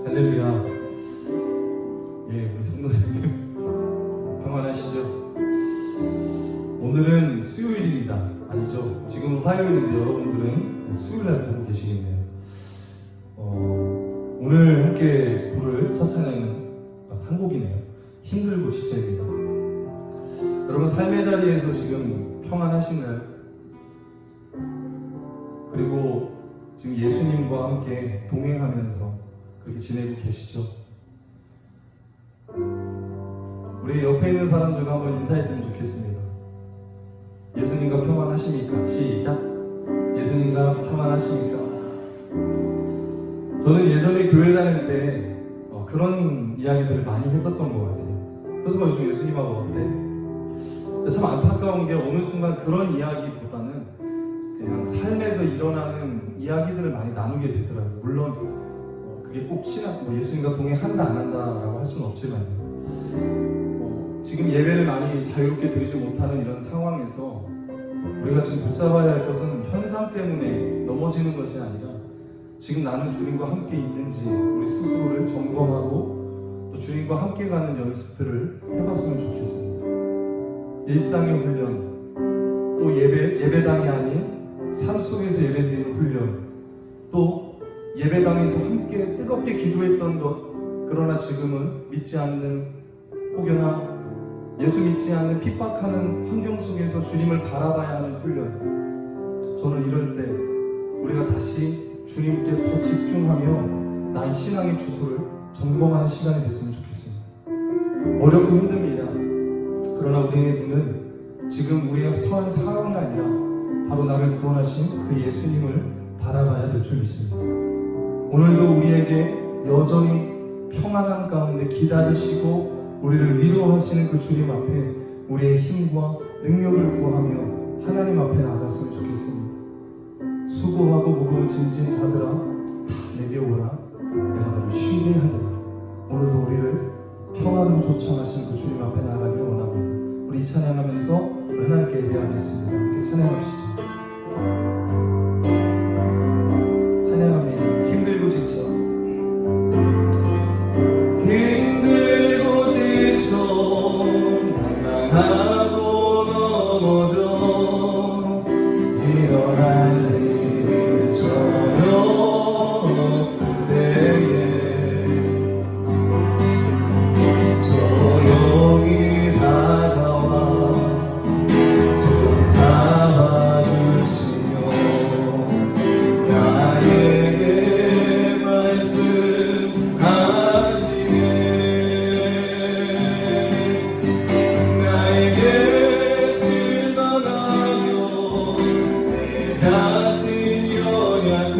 할렐루야. 예, 우리 성도님들 평안하시죠? 오늘은 수요일입니다. 아니죠? 지금은 화요일인데 여러분들은 수요일날 보고 계시겠네요. 오늘 함께 부를 첫 찬양은 한 곡이네요. 힘들고 지쳐입니다. 여러분 삶의 자리에서 지금 평안하신가요? 그리고 지금 예수님과 함께 동행하면서 그렇게 지내고 계시죠? 우리 옆에 있는 사람들과 한번 인사했으면 좋겠습니다. 예수님과 평안하십니까? 시작! 예수님과 평안하십니까? 저는 예전에 교회 다닐 때 그런 이야기들을 많이 했었던 것 같아요. 그래서 요즘 예수님하고 어때? 참 안타까운 게 어느 순간 그런 이야기보다는 그냥 삶에서 일어나는 이야기들을 많이 나누게 되더라고요. 물론 그게 꼭 예수님과 동행한다 안 한다라고 할 수는 없지만 지금 예배를 많이 자유롭게 드리지 못하는 이런 상황에서 우리가 지금 붙잡아야 할 것은 현상 때문에 넘어지는 것이 아니라 지금 나는 주님과 함께 있는지 우리 스스로를 점검하고 또 주님과 함께 가는 연습들을 해봤으면 좋겠습니다. 일상의 훈련, 또 예배당이 아닌 삶 속에서 예배드리는 훈련, 또 예배당에서 함께 뜨겁게 기도했던 것, 그러나 지금은 믿지 않는 혹여나 예수 믿지 않는 핍박하는 환경 속에서 주님을 바라봐야 하는 훈련. 저는 이럴 때 우리가 다시 주님께 더 집중하며 나의 신앙의 주소를 점검하는 시간이 됐으면 좋겠습니다. 어렵고 힘듭니다. 그러나 우리의 눈은 지금 우리의 처한 상황이 아니라 바로 나를 구원하신 그 예수님을 바라봐야 될 줄 믿습니다. 오늘도 우리에게 여전히 평안한 가운데 기다리시고 우리를 위로하시는 그 주님 앞에 우리의 힘과 능력을 구하며 하나님 앞에 나갔으면 좋겠습니다. 수고하고 무거운 짐진 자들아 다 내게 오라 내가 너를 쉬게 하리라. 오늘도 우리를 평안으로 초청하신 그 주님 앞에 나가기를 원합니다. 우리 찬양하면서 하나님께 예배하겠습니다. 이렇게 찬양합시다. 찬양합니다. 힘들고 지쳐 힘들고 지쳐 방랑하고 넘어져 일어날 일 전혀 없을 때에 조용히 다가와 손 잡아주시며 나에게 말씀하시네. 나에게 실망하며 내 자신 연약해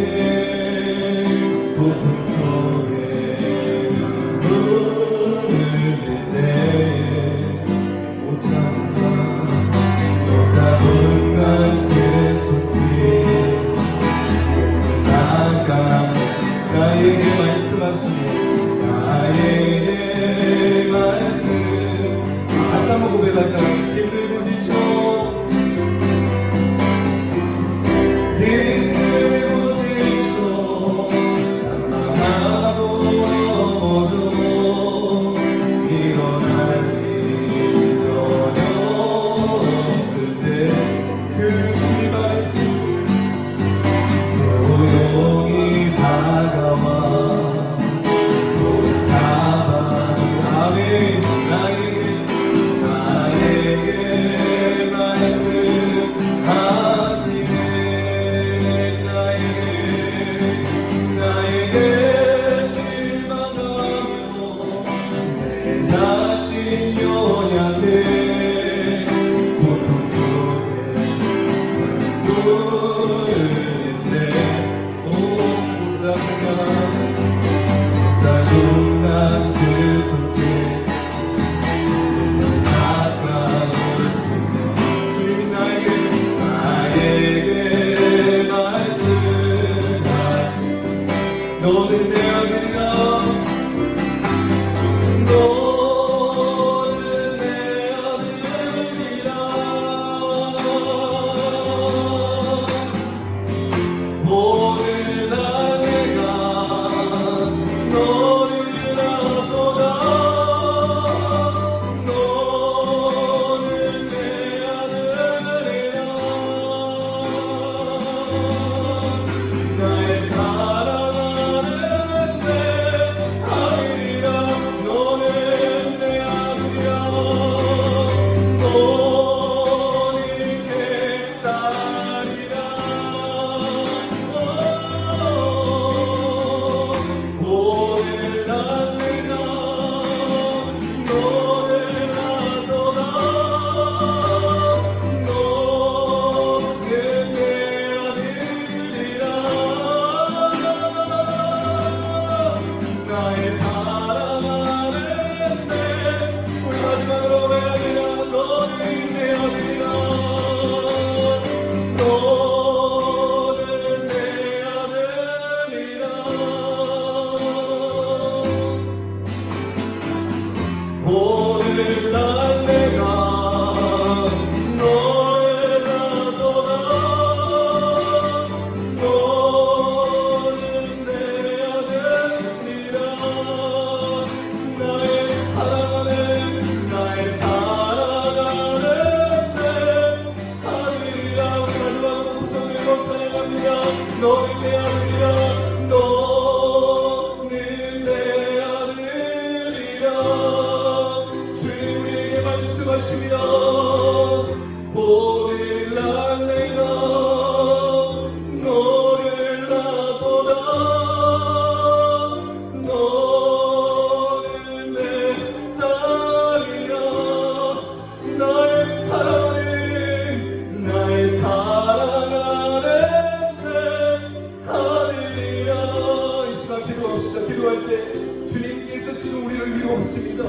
기도할 때 주님께서 지금 우리를 위로하십니다.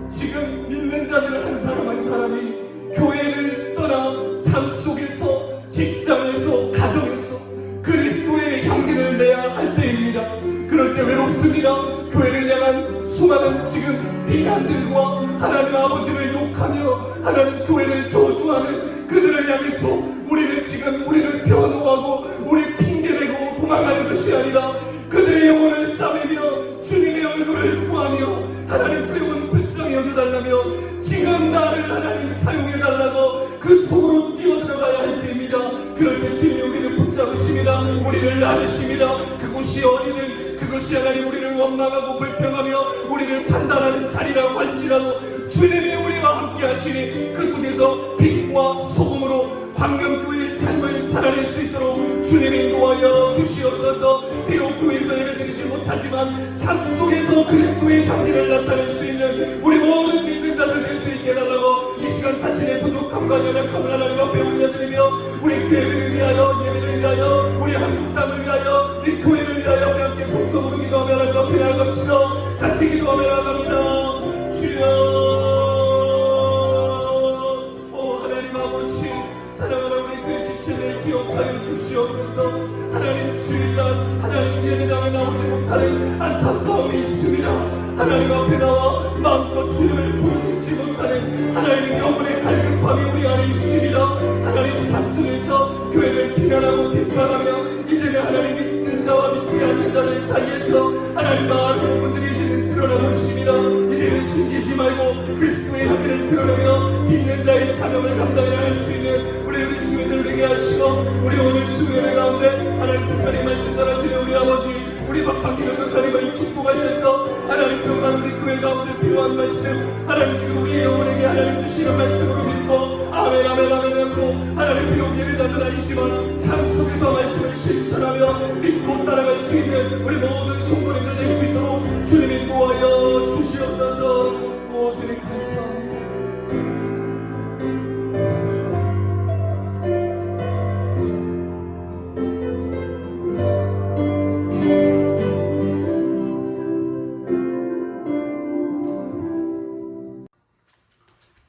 지금 믿는 자들 한 사람 한 사람이 교회를 떠나 삶 속에서, 직장에서, 가정에서 그리스도의 향기를 내야 할 때입니다. 그럴 때 외롭습니다. 교회를 향한 수많은 지금 비난들과 하나님 아버지를 욕하며 하나님 교회를 저주하는 그들을 향해서 우리를 변호하고 우리 핑계대고 도망가는 것이 아니라 그들의 영혼을 싸매며 주님의 얼굴을 구하며 하나님 그 영혼 불쌍히 여겨달라며 지금 나를 하나님 사용해달라고 그 속으로 뛰어들어가야 할 때입니다. 그럴 때 주님이 우리를 붙잡으십니다. 우리를 안으십니다. 그곳이 어디든 그것이 하나님 우리를 원망하고 불평하며 우리를 판단하는 자리라고 할지라도 주님이 우리와 함께 하시니 그 속에서 빛과 소금으로 광명교회의 삶을 살아낼 수 있도록 주님이 인도하여 주시옵소서. 비록 교회에서 예배드리지 못하지만 삶 속에서 그리스도의 향기를 나타낼 수 있는 우리 모든 믿는 자들 될 수 있게 해달라고 이 시간 자신의 부족함과 연약함을 하나님 앞에 올려드리며 우리 교회를 위하여, 예배를 위하여, 우리 한국 땅을 위하여, 우리 교회를 위하여 우리 함께 통성으로 기도하며 하나님 앞에 나아갑시다. 같이 기도하며 나아갑니다. 주여, 사랑하는 우리 교회 지체들 기억하여 주시옵소서. 하나님 주일날 하나님 예배당에 나오지 못하는 안타까움이 있습니다. 하나님 앞에 나와 마음껏 주님을 부르짖지 못하는 하나님의 영혼의 갈급함이 우리 안에 있습니다. 하나님 삶 속에서 교회를 비난하고 비판하며 이제는 하나님 믿는 자와 믿지 않는 자들 사이에서 하나님 많은 부분들이 이제는 드러나고 있습니다. 이제는 숨기지 말고 그리스도의 향기를 드러내며 믿는 자의 사명을 감당해낼 수 있는 우리 수요일을 되게 하시고 우리 오늘 수요일 가운데 하나님 특별히 말씀 전하시는 우리 아버지 우리 박한기 교사님을 축복하셔서 하나님 정말 우리 교회 가운데 필요한 말씀 하나님 지금 우리의 영혼에게 하나님 주시는 말씀으로 믿고 아멘 아멘 아멘 하고 하나님 비록 예배당은 아니지만 삶 속에서 말씀을 실천하며 믿고 따라갈 수 있는 우리 모든 성도님들 될 수 있도록 주님 인도하여 주시옵소서. 오 주님 감사합니다.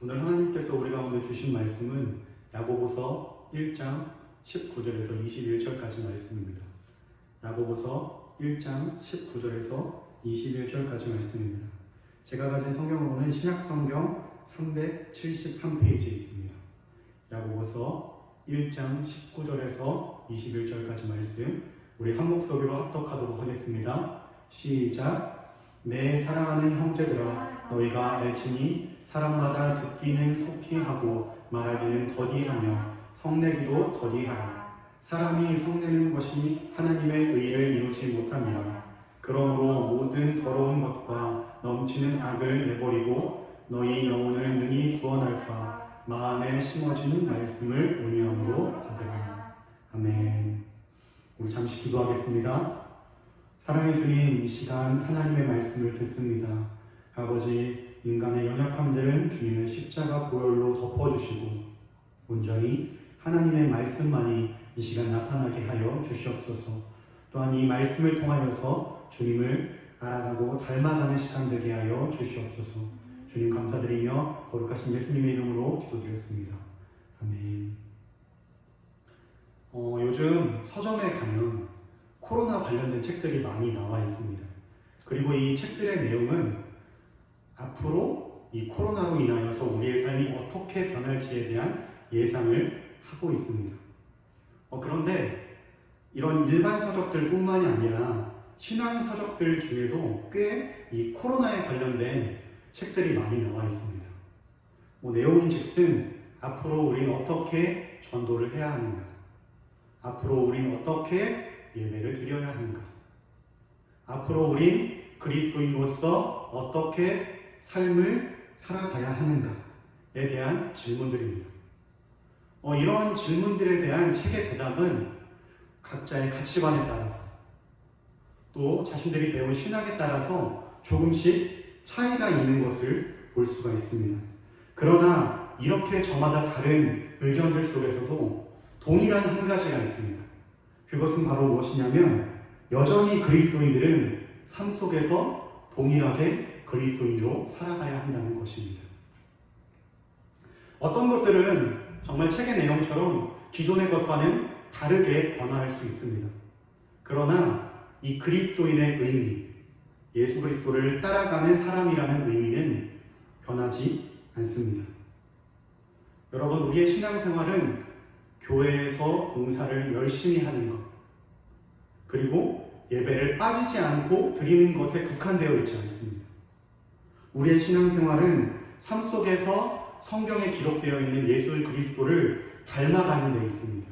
오늘 하나님께서 우리 가운데 주신 말씀은 야고보서 1장 19절에서 21절까지 말씀입니다. 야고보서 1장 19절에서 21절까지 말씀입니다. 제가 가진 성경으로는 신약성경 373페이지에 있습니다. 야고보서 1장 19절에서 21절까지 말씀 우리 한 목소리로 합독하도록 하겠습니다. 시작. 내 사랑하는 형제들아 너희가 알지니 사람마다 듣기는 속히 하고 말하기는 더디하며 성내기도 더디하라. 사람이 성내는 것이 하나님의 의를 이루지 못함이라. 그러므로 모든 더러운 것과 넘치는 악을 내버리고 너희 영혼을 능히 구원할 바 마음에 심어진 말씀을 온유함으로 받으라. 아멘. 우리 잠시 기도하겠습니다. 사랑의 주님, 이 시간 하나님의 말씀을 듣습니다. 아버지, 인간의 연약함들은 주님의 십자가 보혈로 덮어주시고 온전히 하나님의 말씀만이 이 시간 나타나게 하여 주시옵소서. 또한 이 말씀을 통하여서 주님을 알아가고 닮아가는 시간 되게 하여 주시옵소서. 주님 감사드리며 거룩하신 예수님의 이름으로 기도드렸습니다. 아멘. 요즘 서점에 가면 코로나 관련된 책들이 많이 나와 있습니다. 그리고 이 책들의 내용은 앞으로 이 코로나로 인하여서 우리의 삶이 어떻게 변할지에 대한 예상을 하고 있습니다. 그런데 이런 일반 서적들 뿐만이 아니라 신앙 서적들 중에도 꽤 이 코로나에 관련된 책들이 많이 나와 있습니다. 내용인즉슨 앞으로 우리는 어떻게 전도를 해야 하는가, 앞으로 우리는 어떻게 예배를 드려야 하는가, 앞으로 우린 그리스도인으로서 어떻게 삶을 살아가야 하는가에 대한 질문들입니다. 이런 질문들에 대한 책의 대답은 각자의 가치관에 따라서 또 자신들이 배운 신학에 따라서 조금씩 차이가 있는 것을 볼 수가 있습니다. 그러나 이렇게 저마다 다른 의견들 속에서도 동일한 한 가지가 있습니다. 그것은 바로 무엇이냐면 여전히 그리스도인들은 삶 속에서 동일하게 그리스도인으로 살아가야 한다는 것입니다. 어떤 것들은 정말 책의 내용처럼 기존의 것과는 다르게 변화할 수 있습니다. 그러나 이 그리스도인의 의미, 예수 그리스도를 따라가는 사람이라는 의미는 변하지 않습니다. 여러분, 우리의 신앙생활은 교회에서 봉사를 열심히 하는 것, 그리고 예배를 빠지지 않고 드리는 것에 국한되어 있지 않습니다. 우리의 신앙생활은 삶 속에서 성경에 기록되어 있는 예수 그리스도를 닮아가는 데 있습니다.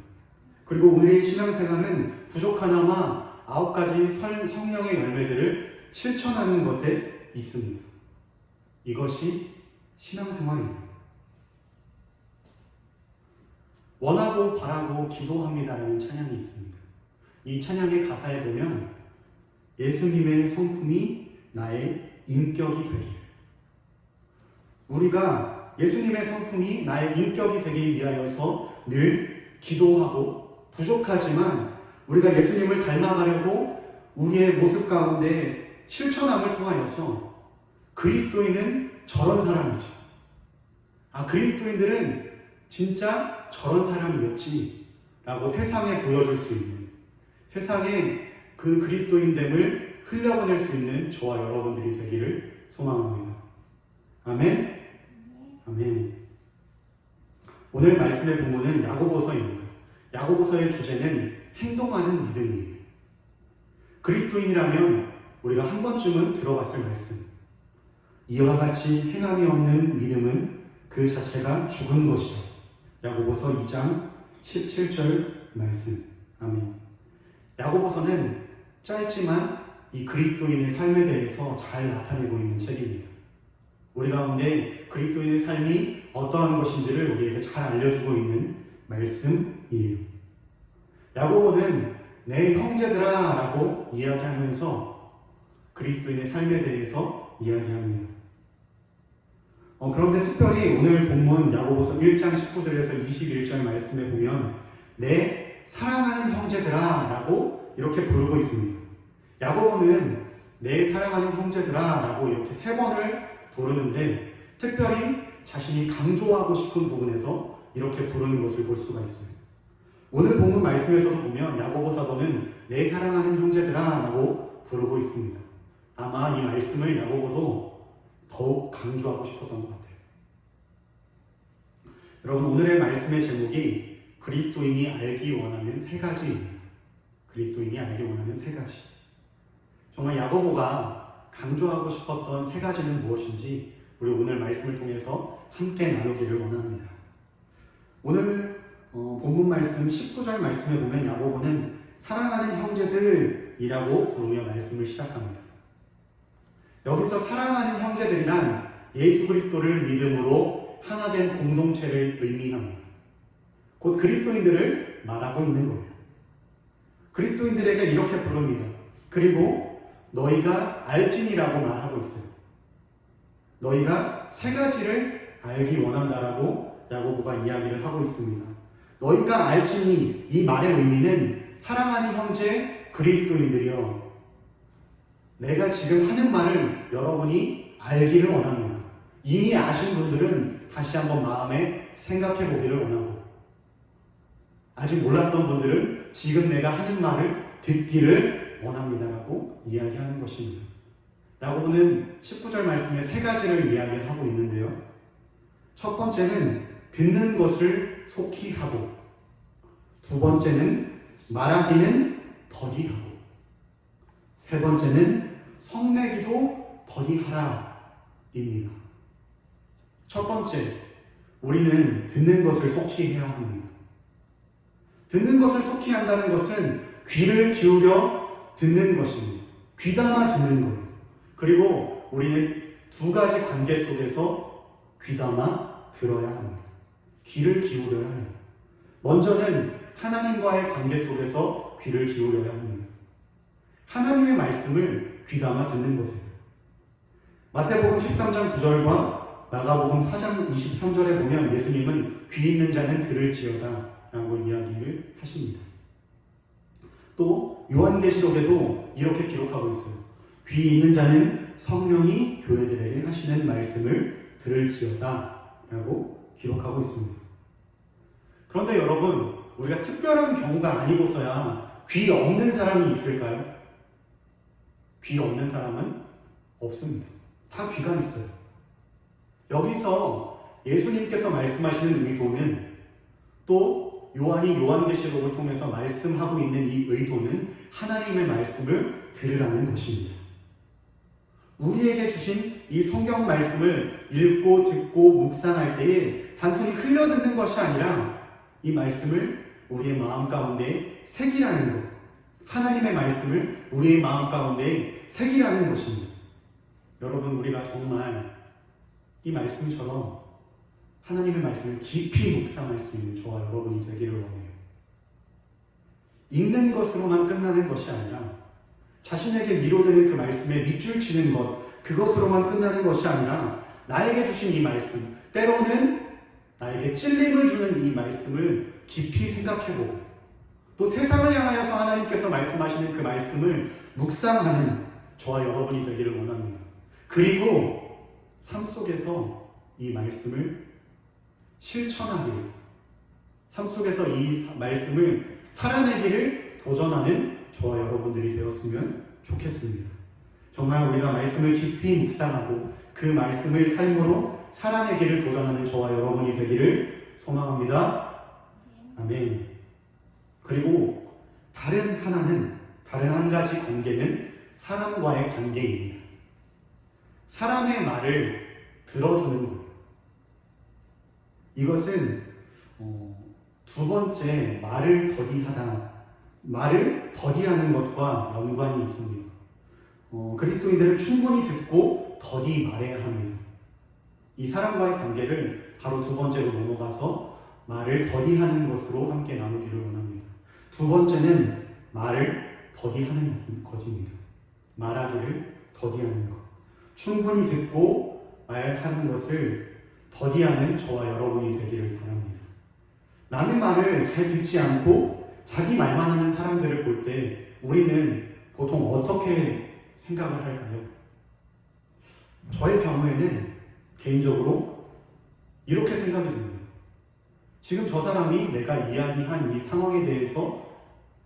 그리고 우리의 신앙생활은 부족하나마 9가지 성령의 열매들을 실천하는 것에 있습니다. 이것이 신앙생활입니다. 원하고 바라고 기도합니다라는 찬양이 있습니다. 이 찬양의 가사에 보면 예수님의 성품이 나의 인격이 되길, 우리가 예수님의 성품이 나의 인격이 되기 위하여서 늘 기도하고, 부족하지만 우리가 예수님을 닮아가려고 우리의 모습 가운데 실천함을 통하여서 그리스도인은 저런 사람이죠. 그리스도인들은 진짜 저런 사람이었지 라고 세상에 보여줄 수 있는, 세상에 그 그리스도인됨을 흘려보낼 수 있는 저와 여러분들이 되기를 소망합니다. 아멘? 아멘. 오늘 말씀의 본문은 야고보서입니다. 야고보서의 주제는 행동하는 믿음이에요. 그리스도인이라면 우리가 한 번쯤은 들어봤을 말씀, 이와 같이 행함이 없는 믿음은 그 자체가 죽은 것이다. 야고보서 2장 17절 말씀. 아멘. 야고보서는 짧지만 이 그리스도인의 삶에 대해서 잘 나타내고 있는 책입니다. 우리 가운데 그리스도인의 삶이 어떠한 것인지를 우리에게 잘 알려주고 있는 말씀이에요. 야고보는 내 형제들아 라고 이야기하면서 그리스도인의 삶에 대해서 이야기합니다. 그런데 특별히 오늘 본문 야고보서 1장 19절에서 21절 말씀에 보면 내 사랑하는 형제들아 라고 이렇게 부르고 있습니다. 야고보는 내 사랑하는 형제들아 라고 이렇게 3번을 부르는데 특별히 자신이 강조하고 싶은 부분에서 이렇게 부르는 것을 볼 수가 있어요. 오늘 본문 말씀에서도 보면 야고보 사도는 내 사랑하는 형제들아 라고 부르고 있습니다. 아마 이 말씀을 야고보도 더욱 강조하고 싶었던 것 같아요. 여러분, 오늘의 말씀의 제목이 그리스도인이 알기 원하는 3가지입니다. 그리스도인이 알기 원하는 3가지. 정말 야고보가 강조하고 싶었던 3가지는 무엇인지 우리 오늘 말씀을 통해서 함께 나누기를 원합니다. 오늘 본문 말씀 19절 말씀에 보면 야고보는 사랑하는 형제들이라고 부르며 말씀을 시작합니다. 여기서 사랑하는 형제들이란 예수 그리스도를 믿음으로 하나 된 공동체를 의미합니다. 곧 그리스도인들을 말하고 있는 거예요. 그리스도인들에게 이렇게 부릅니다. 그리고 너희가 알지니라고 말하고 있어요. 너희가 3가지를 알기 원한다라고 야고보가 이야기를 하고 있습니다. 너희가 알지니, 이 말의 의미는 사랑하는 형제 그리스도인들이여, 내가 지금 하는 말을 여러분이 알기를 원합니다. 이미 아신 분들은 다시 한번 마음에 생각해 보기를 원하고, 아직 몰랐던 분들은 지금 내가 하는 말을 듣기를 원합니다라고 이야기하는 것입니다. 야고보는 19절 말씀에 3가지를 이야기하고 있는데요. 첫 번째는 듣는 것을 속히 하고, 두 번째는 말하기는 더디하고, 세 번째는 성내기도 더디하라 입니다. 첫 번째, 우리는 듣는 것을 속히 해야 합니다. 듣는 것을 속히 한다는 것은 귀를 기울여 듣는 것입니다. 귀담아 듣는 거예요. 그리고 우리는 2가지 관계 속에서 귀담아 들어야 합니다. 귀를 기울여야 해요. 먼저는 하나님과의 관계 속에서 귀를 기울여야 합니다. 하나님의 말씀을 귀담아 듣는 것이에요. 마태복음 13장 9절과 마가복음 4장 23절에 보면 예수님은 귀 있는 자는 들을지어다 라고 이야기를 하십니다. 또 요한계시록에도 이렇게 기록하고 있어요. 귀 있는 자는 성령이 교회들에게 하시는 말씀을 들을지어다 라고 기록하고 있습니다. 그런데 여러분, 우리가 특별한 경우가 아니고서야 귀 없는 사람이 있을까요? 귀 없는 사람은 없습니다. 다 귀가 있어요. 여기서 예수님께서 말씀하시는 의도는, 또 요한이 요한계시록을 통해서 말씀하고 있는 이 의도는 하나님의 말씀을 들으라는 것입니다. 우리에게 주신 이 성경 말씀을 읽고 듣고 묵상할 때에 단순히 흘려듣는 것이 아니라 이 말씀을 우리의 마음 가운데 새기라는 것, 하나님의 말씀을 우리의 마음 가운데 새기라는 것입니다. 여러분, 우리가 정말 이 말씀처럼 하나님의 말씀을 깊이 묵상할 수 있는 저와 여러분이 되기를 원해요. 읽는 것으로만 끝나는 것이 아니라 자신에게 위로되는 그 말씀에 밑줄 치는 것, 그것으로만 끝나는 것이 아니라 나에게 주신 이 말씀, 때로는 나에게 찔림을 주는 이 말씀을 깊이 생각해보고, 또 세상을 향하여서 하나님께서 말씀하시는 그 말씀을 묵상하는 저와 여러분이 되기를 원합니다. 그리고 삶 속에서 이 말씀을 실천하기를, 삶 속에서 이 말씀을 살아내기를 도전하는 저와 여러분들이 되었으면 좋겠습니다. 정말 우리가 말씀을 깊이 묵상하고 그 말씀을 삶으로 살아내기를 도전하는 저와 여러분이 되기를 소망합니다. 아멘. 그리고 다른 한 가지 관계는 사람과의 관계입니다. 사람의 말을 들어주는 것. 이것은 두 번째 말을 더디하는 것과 연관이 있습니다. 그리스도인들은 충분히 듣고 더디 말해야 합니다. 이 사람과의 관계를 바로 두 번째로 넘어가서 말을 더디하는 것으로 함께 나누기를 원합니다. 두 번째는 말을 더디하는 것입니다. 말하기를 더디하는 것. 충분히 듣고 말하는 것을 더디하는 저와 여러분이 되기를 바랍니다. 남의 말을 잘 듣지 않고 자기 말만 하는 사람들을 볼 때 우리는 보통 어떻게 생각을 할까요? 저의 경우에는 개인적으로 이렇게 생각이 듭니다. 지금 저 사람이 내가 이야기한 이 상황에 대해서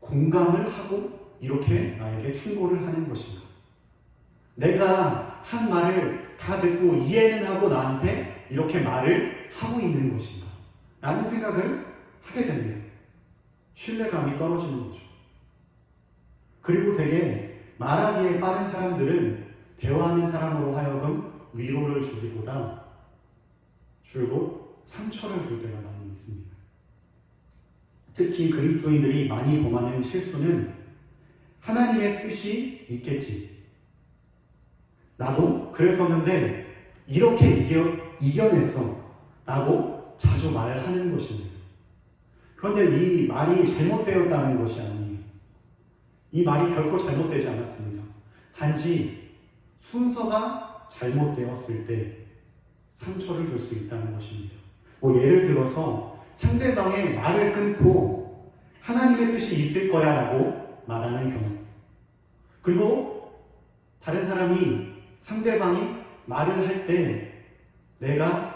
공감을 하고 이렇게 나에게 충고를 하는 것인가? 내가 한 말을 다 듣고 이해는 하고 나한테 이렇게 말을 하고 있는 것인가? 라는 생각을 하게 됩니다. 신뢰감이 떨어지는 거죠. 그리고 되게 말하기에 빠른 사람들은 대화하는 사람으로 하여금 위로를 주기보다 줄곧 상처를 줄 때가 많이 있습니다. 특히 그리스도인들이 많이 범하는 실수는 하나님의 뜻이 있겠지. 나도 그랬었는데 이렇게 이겨냈어 라고 자주 말하는 것입니다. 그런데 이 말이 잘못되었다는 것이 아니에요. 이 말이 결코 잘못되지 않았습니다. 단지 순서가 잘못되었을 때 상처를 줄 수 있다는 것입니다. 예를 들어서 상대방의 말을 끊고 하나님의 뜻이 있을 거야 라고 말하는 경우, 그리고 다른 사람이 상대방이 말을 할 때 내가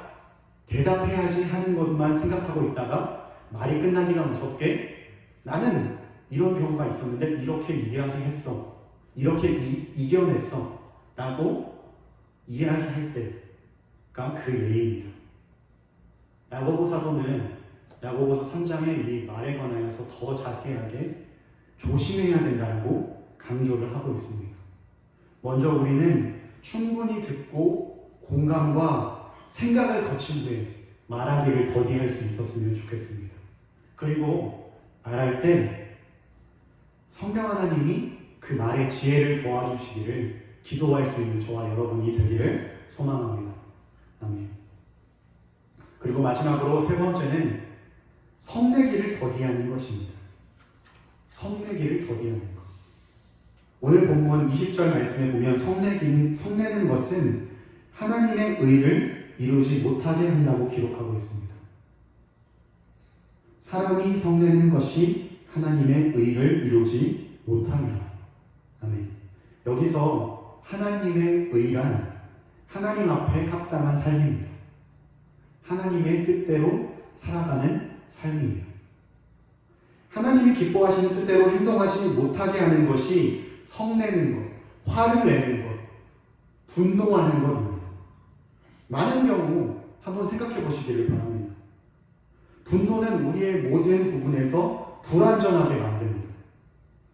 대답해야지 하는 것만 생각하고 있다가 말이 끝나기가 무섭게 나는 이런 경우가 있었는데 이렇게 이야기했어, 이렇게 이겨냈어 라고 이야기할 때가 그 예입니다. 야고보 사도는 야고보서 3장의 이 말에 관하여서 더 자세하게 조심해야 된다고 강조를 하고 있습니다. 먼저 우리는 충분히 듣고 공감과 생각을 거친 후에 말하기를 더디할 수 있었으면 좋겠습니다. 그리고 말할 때 성령 하나님이 그 말에 지혜를 도와주시기를 기도할 수 있는 저와 여러분이 되기를 소망합니다. 아멘. 그리고 마지막으로 세 번째는 성내기를 더디하는 것입니다. 성내기를 더디하는 것. 오늘 본문 20절 말씀에 보면 성내는 것은 하나님의 의를 이루지 못하게 한다고 기록하고 있습니다. 사람이 성내는 것이 하나님의 의를 이루지 못함이라. 아멘. 여기서 하나님의 의란 하나님 앞에 합당한 삶입니다. 하나님의 뜻대로 살아가는 삶이에요. 하나님이 기뻐하시는 뜻대로 행동하지 못하게 하는 것이 성내는 것, 화를 내는 것, 분노하는 것입니다. 많은 경우 한번 생각해 보시기를 바랍니다. 분노는 우리의 모든 부분에서 불완전하게 만듭니다.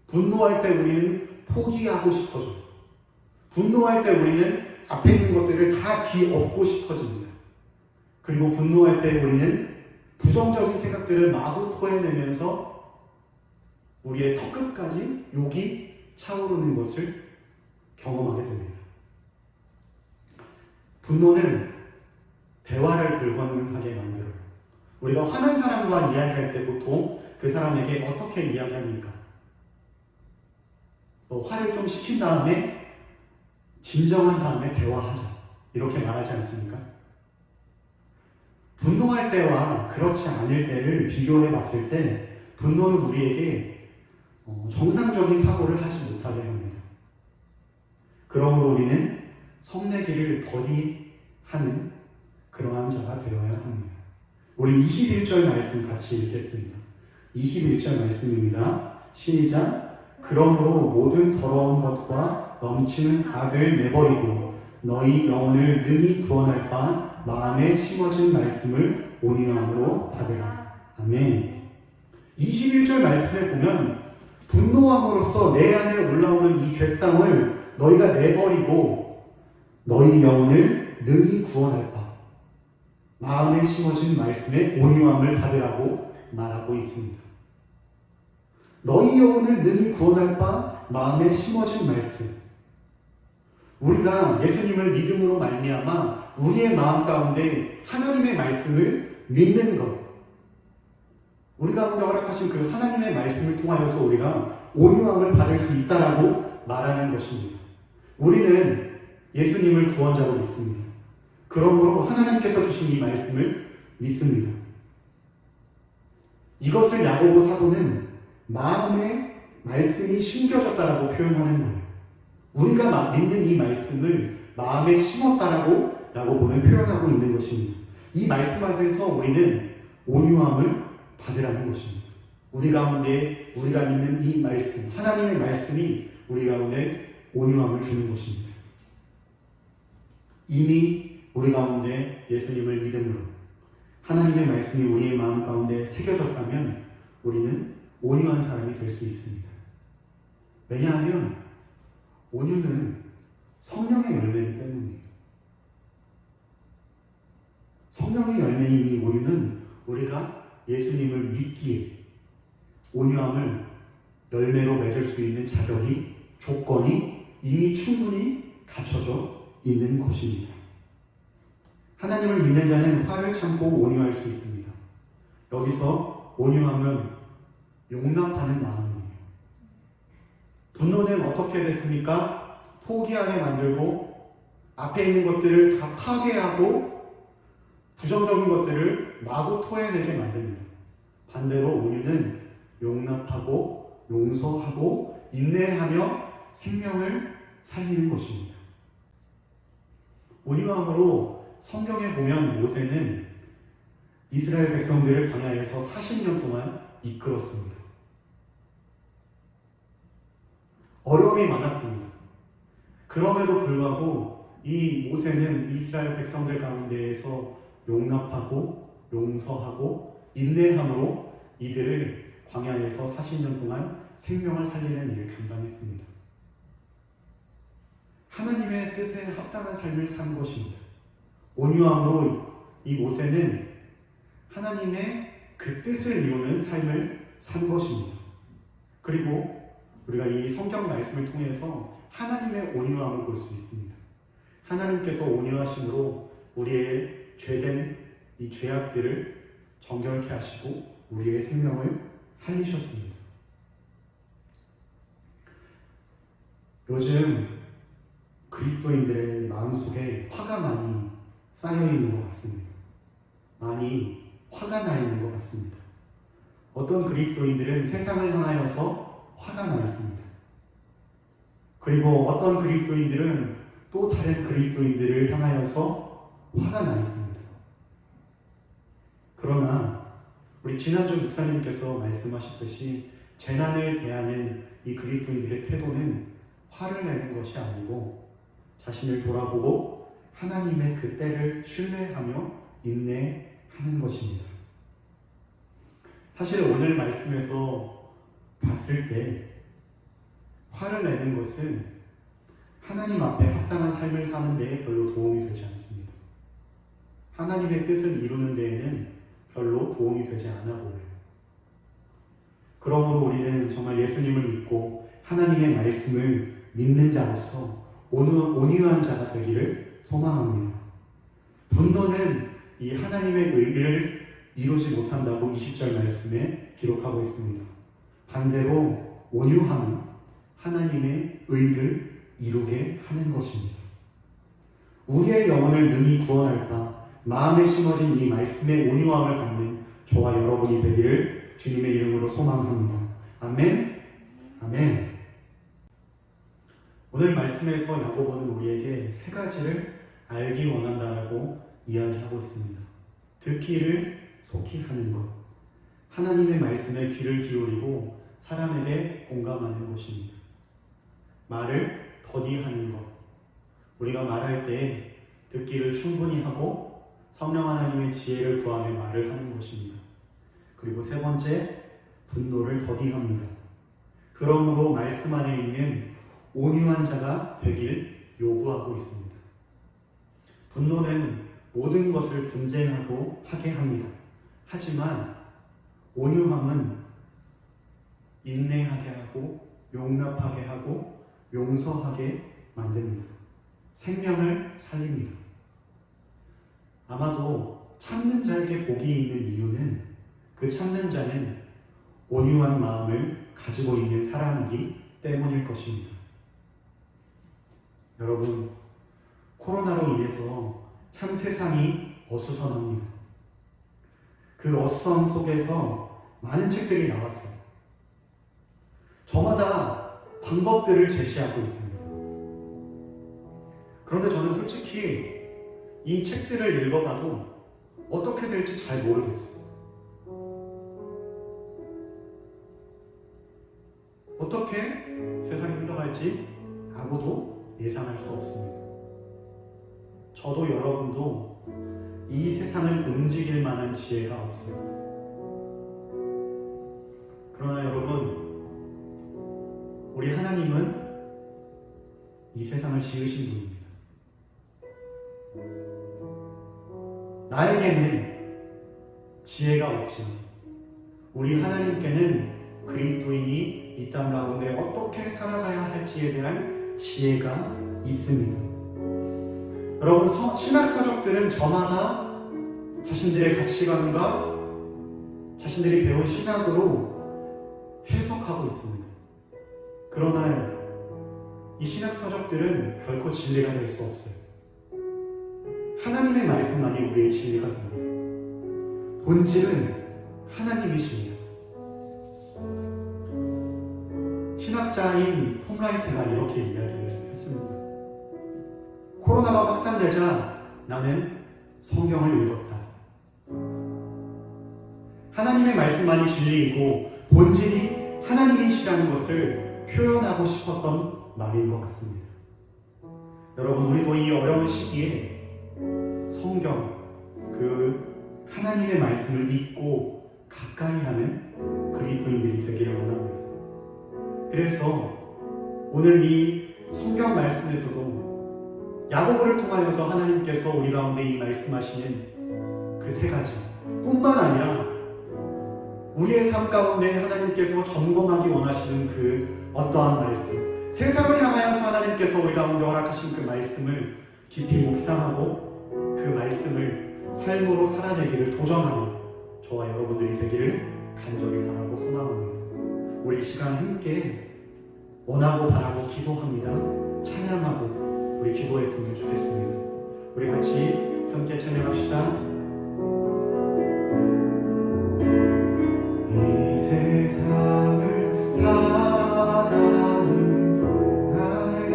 분노할 때 우리는 포기하고 싶어져요. 분노할 때 우리는 앞에 있는 것들을 다 뒤엎고 싶어집니다. 그리고 분노할 때 우리는 부정적인 생각들을 마구 토해내면서 우리의 턱끝까지 욕이 차오르는 것을 경험하게 됩니다. 분노는 대화를 불가능하게 만들어요. 우리가 화난 사람과 이야기할 때 보통 그 사람에게 어떻게 이야기합니까? 화를 좀 식힌 다음에 진정한 다음에 대화하자 이렇게 말하지 않습니까? 분노할 때와 그렇지 않을 때를 비교해 봤을 때 분노는 우리에게 정상적인 사고를 하지 못하게 합니다. 그러므로 우리는 성내기를 더디하는 그러한 자가 되어야 합니다. 우리 21절 말씀 같이 읽겠습니다. 21절 말씀입니다. 시작. 그러므로 모든 더러운 것과 넘치는 악을 내버리고 너희 영혼을 능히 구원할 바 마음에 심어진 말씀을 온유함으로 받으라. 아멘. 21절 말씀에 보면 분노함으로써 내 안에 올라오는 이 괴상을 너희가 내버리고 너희 영혼을 능히 구원할 바 마음에 심어진 말씀에 온유함을 받으라고 말하고 있습니다. 너희 영혼을 능히 구원할 바 마음에 심어진 말씀. 우리가 예수님을 믿음으로 말미암아 우리의 마음 가운데 하나님의 말씀을 믿는 것, 우리 가운데 허락하신 그 하나님의 말씀을 통하여서 우리가 온유함을 받을 수 있다라고 말하는 것입니다. 우리는 예수님을 구원자로 믿습니다. 그러므로 하나님께서 주신 이 말씀을 믿습니다. 이것을 야고보 사도는 마음에 말씀이 심겨졌다라고 표현하는 거예요. 우리가 믿는 이 말씀을 마음에 심었다라고 야고보는 표현하고 있는 것입니다. 이 말씀 안에서 우리는 온유함을 받으라는 것입니다. 우리 가운데 우리가 믿는 이 말씀, 하나님의 말씀이 우리 가운데 온유함을 주는 것입니다. 이미 우리 가운데 예수님을 믿음으로 하나님의 말씀이 우리의 마음 가운데 새겨졌다면 우리는 온유한 사람이 될 수 있습니다. 왜냐하면 온유는 성령의 열매이기 때문이에요. 성령의 열매인 이 온유는 우리가 예수님을 믿기에 온유함을 열매로 맺을 수 있는 자격이, 조건이 이미 충분히 갖춰져 있는 것입니다. 하나님을 믿는 자는 화를 참고 온유할 수 있습니다. 여기서 온유함은 용납하는 마음이에요. 분노는 어떻게 됐습니까? 포기하게 만들고 앞에 있는 것들을 다 파괴하고 부정적인 것들을 마구 토해내게 만듭니다. 반대로 온유는 용납하고 용서하고 인내하며 생명을 살리는 것입니다. 온유함으로 성경에 보면 모세는 이스라엘 백성들을 광야에서 40년 동안 이끌었습니다. 어려움이 많았습니다. 그럼에도 불구하고 이 모세는 이스라엘 백성들 가운데에서 용납하고 용서하고 인내함으로 이들을 광야에서 40년 동안 생명을 살리는 일을 감당했습니다. 하나님의 뜻에 합당한 삶을 산 것입니다. 온유함으로 이 모세는 하나님의 그 뜻을 이루는 삶을 산 것입니다. 그리고 우리가 이 성경 말씀을 통해서 하나님의 온유함을 볼 수 있습니다. 하나님께서 온유하심으로 우리의 죄된 이 죄악들을 정결케 하시고 우리의 생명을 살리셨습니다. 요즘 그리스도인들의 마음속에 화가 많이 쌓여 있는 것 같습니다. 많이 화가 나 있는 것 같습니다. 어떤 그리스도인들은 세상을 향하여서 화가 나 있습니다. 그리고 어떤 그리스도인들은 또 다른 그리스도인들을 향하여서 화가 나 있습니다. 그러나 우리 지난주 목사님께서 말씀하셨듯이 재난을 대하는 이 그리스도인들의 태도는 화를 내는 것이 아니고 자신을 돌아보고 하나님의 그 때를 신뢰하며 인내하는 것입니다. 사실 오늘 말씀에서 봤을 때 화를 내는 것은 하나님 앞에 합당한 삶을 사는 데에 별로 도움이 되지 않습니다. 하나님의 뜻을 이루는 데에는 별로 도움이 되지 않아 보여요. 그러므로 우리는 정말 예수님을 믿고 하나님의 말씀을 믿는 자로서 온유한 자가 되기를 소망합니다. 분노는 이 하나님의 의를 이루지 못한다고 20절 말씀에 기록하고 있습니다. 반대로 온유함은 하나님의 의를 이루게 하는 것입니다. 우리의 영혼을 능히 구원할 바 마음에 심어진 이 말씀의 온유함을 받는 저와 여러분이 되기를 주님의 이름으로 소망합니다. 아멘. 아멘. 오늘 말씀에서 야고보는 우리에게 세 가지를 알기 원한다라고 이야기하고 있습니다. 듣기를 속히 하는 것, 하나님의 말씀에 귀를 기울이고 사람에게 공감하는 것입니다. 말을 더디하는 것, 우리가 말할 때 듣기를 충분히 하고 성령 하나님의 지혜를 구하며 말을 하는 것입니다. 그리고 세 번째, 분노를 더디합니다. 그러므로 말씀 안에 있는 온유한 자가 되길 요구하고 있습니다. 분노는 모든 것을 분쟁하고 하게 합니다. 하지만 온유함은 인내하게 하고 용납하게 하고 용서하게 만듭니다. 생명을 살립니다. 아마도 참는 자에게 복이 있는 이유는 그 참는 자는 온유한 마음을 가지고 있는 사람이기 때문일 것입니다. 여러분, 코로나로 인해서 참 세상이 어수선합니다. 그 어수선 속에서 많은 책들이 나왔어요. 저마다 방법들을 제시하고 있습니다. 그런데 저는 솔직히 이 책들을 읽어봐도 어떻게 될지 잘 모르겠어요. 어떻게 세상이 흘러갈지 아무도 예상할 수 없습니다. 저도 여러분도 이 세상을 움직일 만한 지혜가 없어요. 그러나 여러분, 우리 하나님은 이 세상을 지으신 분입니다. 나에게는 지혜가 없지만 우리 하나님께는 그리스도인이 이 땅 가운데 어떻게 살아가야 할지에 대한 지혜가 있습니다. 여러분, 신학서적들은 저마다 자신들의 가치관과 자신들이 배운 신학으로 해석하고 있습니다. 그러나 이 신학서적들은 결코 진리가 될 수 없어요. 하나님의 말씀만이 우리의 진리가 됩니다. 본질은 하나님이십니다. 신학자인 톰 라이트가 이렇게 이야기를 했습니다. 코로나가 확산되자 나는 성경을 읽었다. 하나님의 말씀만이 진리이고 본질이 하나님이시라는 것을 표현하고 싶었던 말인 것 같습니다. 여러분, 우리도 이 어려운 시기에 성경, 그 하나님의 말씀을 읽고 가까이 하는 그리스도인들이 되기를 원합니다. 그래서 오늘 이 성경 말씀에서도 야고보를 통하여서 하나님께서 우리 가운데 이 말씀하시는 그 세 가지 뿐만 아니라 우리의 삶 가운데 하나님께서 점검하기 원하시는 그 어떠한 말씀, 세상을 향하여서 하나님께서 우리 가운데 허락하신 그 말씀을 깊이 묵상하고 그 말씀을 삶으로 살아내기를 도전하는 저와 여러분들이 되기를 간절히 바라고 소망합니다. 우리 이 시간 함께 원하고 바라고 기도합니다. 찬양하고 우리 기도했으면 좋겠습니다. 우리 같이 함께 찬양합시다. 이 세상을 살아가는 동안에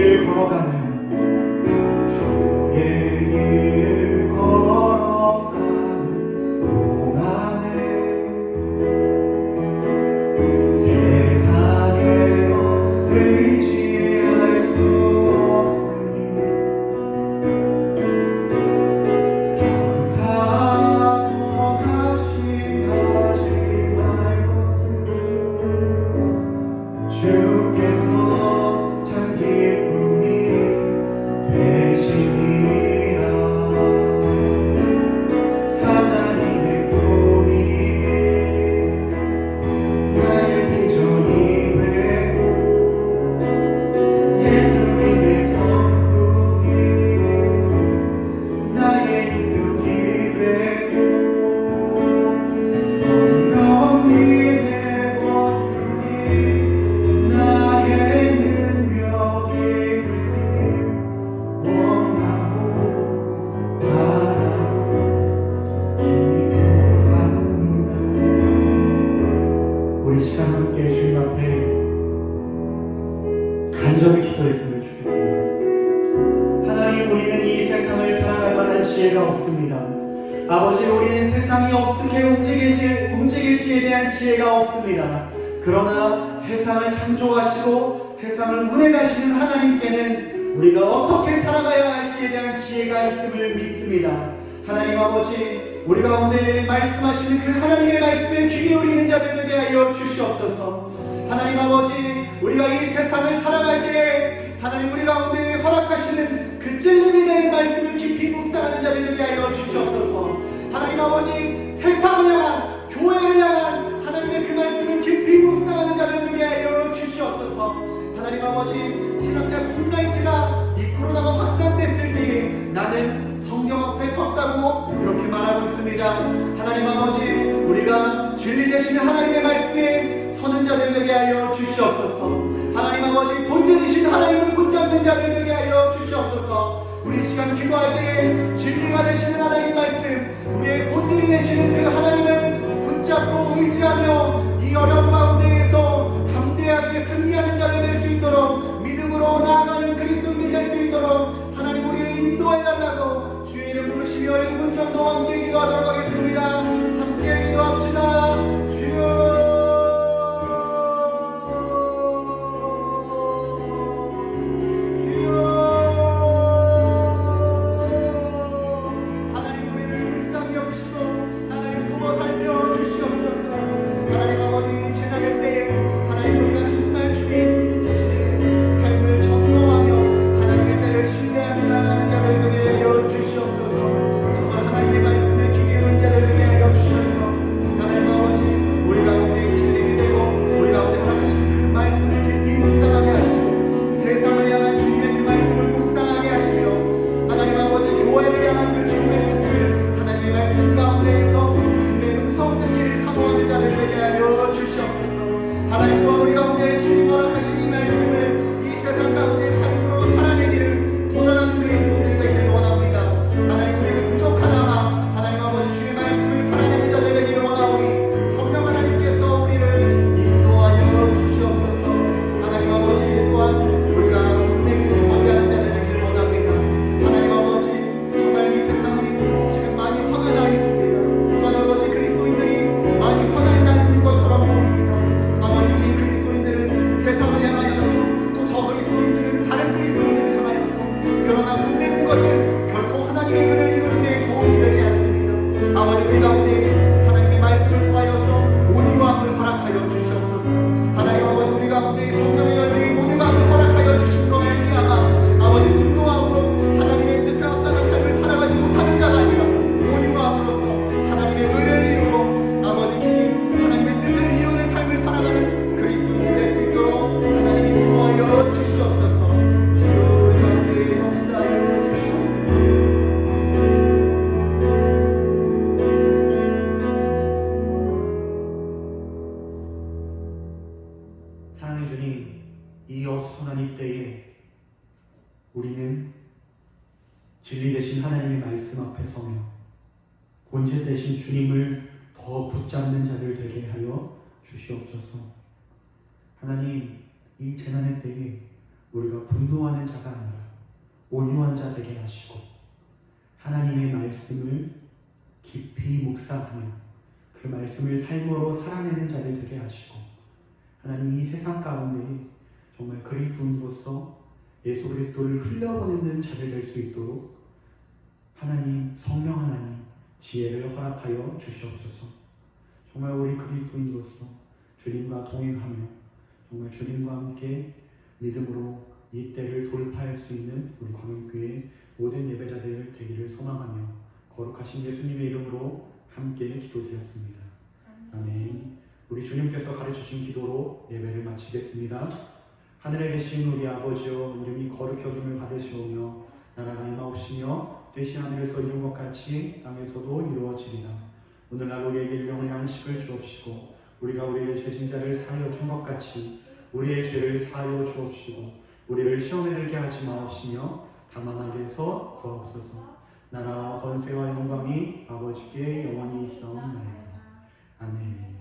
길을 걸어가는 주의 길을 걸어가는 동안에 세상에 더 의지할 수 없으니 감사하고 낙심하지 말 것은 주께서 참 기쁨이 되심이라. 하나님의 꿈이 나의 비전이 되고 예수님의 성품이 나의 인격이 되고 성령님의 권능이 나의 능력이 되길 원하고 바라고 기도합니다. 우리 시간 함께 주님 앞에 간절히 기도했으면 좋겠습니다. 하나님, 우리는 이 세상을 살아갈 만한 지혜가 없습니다. 아버지, 우리는 세상이 어떻게 움직일지에 대한 지혜가 없습니다. 그러나 세상을 창조하시고 세상을 운행하시는 하나님께는 우리가 어떻게 살아가야 할지에 대한 지혜가 있음을 믿습니다. 하나님 아버지, 우리 가운데 말씀하시는 그 하나님의 말씀에 귀 기울이는 자들 되게 하여 주시옵소서. 하나님 아버지, 우리가 이 세상을 살아갈 때에 하나님 우리 가운데 허락하시는 그 찔림이 되는 말씀을 깊이 묵상하는 자들 되게 하여 주시옵소서. 하나님 아버지, 세상을 향한, 교회를 향한 하나님의 그 말씀을 깊이 묵상하는 자들 되게 하여 주시옵소서. 하나님 아버지, 신학자 톰라이트가 이 코로나가 확산됐을 때 나는 성경 앞에 섰다고 그렇게 말하고 있습니다. 하나님 아버지, 우리가 진리 되시는 하나님의 말씀에 서는 자들 되게 하여 주시옵소서. 하나님 아버지, 본체이신 하나님을 붙잡는 자들 되게 하여 주시옵소서. 우리 시간 기도할 때에 진리가 되시는 하나님 말씀, 우리의 본질이 되시는 그 하나님을 붙잡고 의지하며 이 어려운 가운데에서 담대하게 승리하는 자들 될 수 있도록, 믿음으로 나아가는 그리스도인들 될 수 있도록 하나님 우리를 인도해달라고 주의 이름 부르시며 1분 정도 함께 기도하도록 하겠습니다. 함께 기도합시다. 주여, 진리 되신 하나님의 말씀 앞에 서며 본체 되신 주님을 더 붙잡는 자들 되게 하여 주시옵소서. 하나님, 이 재난의 때에 우리가 분노하는 자가 아니라 온유한 자 되게 하시고 하나님의 말씀을 깊이 묵상하며 그 말씀을 삶으로 살아내는 자들 되게 하시고 하나님 이 세상 가운데 정말 그리스도인으로서 예수 그리스도를 흘려보내는 자들 될 수 있도록 하나님, 성령 하나님 지혜를 허락하여 주시옵소서. 정말 우리 그리스도인으로서 주님과 동행하며 정말 주님과 함께 믿음으로 이 때를 돌파할 수 있는 우리 광역교회 모든 예배자들 되기를 소망하며 거룩하신 예수님의 이름으로 함께 기도드렸습니다. 아멘. 우리 주님께서 가르쳐주신 기도로 예배를 마치겠습니다. 하늘에 계신 우리 아버지여, 이름이 거룩히 여김을 받으시오며 나라가 임하옵시며 뜻이 하늘에서 이룬 것 같이 땅에서도 이루어지리라. 오늘날 우리에게 일용할 양식을 주옵시고 우리가 우리의 죄진 자를 사하여 준 것 같이 우리의 죄를 사하여 주옵시고 우리를 시험에 들게 하지 마옵시며 다만 악에서 구하옵소서. 나라와 권세와 영광이 아버지께 영원히 있사옵나이다. 아멘.